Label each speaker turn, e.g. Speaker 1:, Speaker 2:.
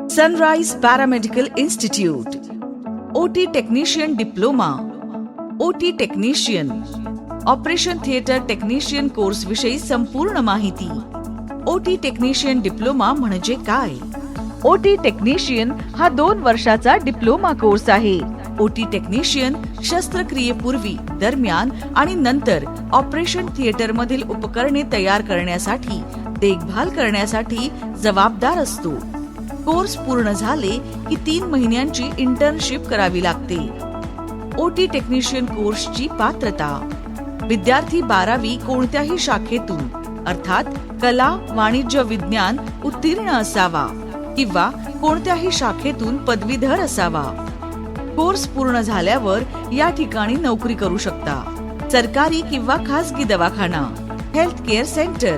Speaker 1: Sunrise paramedical institute, ओटी technician diploma, ओटी technician, operation theatre technician course विषयी संपूर्ण माहिती. ओटी टेक्निशियन डिप्लोमा म्हणजे काय? ओटी टेक्निशियन हा 2 वर्षाचा डिप्लोमा कोर्स आहे. ओटी टेक्निशियन शस्त्रक्रियेपूर्वी, दरम्यान आणि नंतर ऑपरेशन थिएटर मधील उपकरणे तयार करण्यासाठी, देखभाल करण्यासाठी जबाबदार असतो. कोर्स पूर्ण झाले की 3 महिन्यांची इंटर्नशिप करावी लागते. ओटी टेक्निशियन कोर्सची पात्रता: विद्यार्थी 12वी कोणत्याही शाखेतून अर्थात कला, वाणिज्य, विज्ञान उत्तीर्ण असावा किंवा कोणत्याही शाखेतून पदवीधर असावा. कोर्स पूर्ण झाल्यावर या ठिकाणी नोकरी करू शकता. सरकारी किंवा खासगी दवाखाना, हेल्थ केअर सेंटर,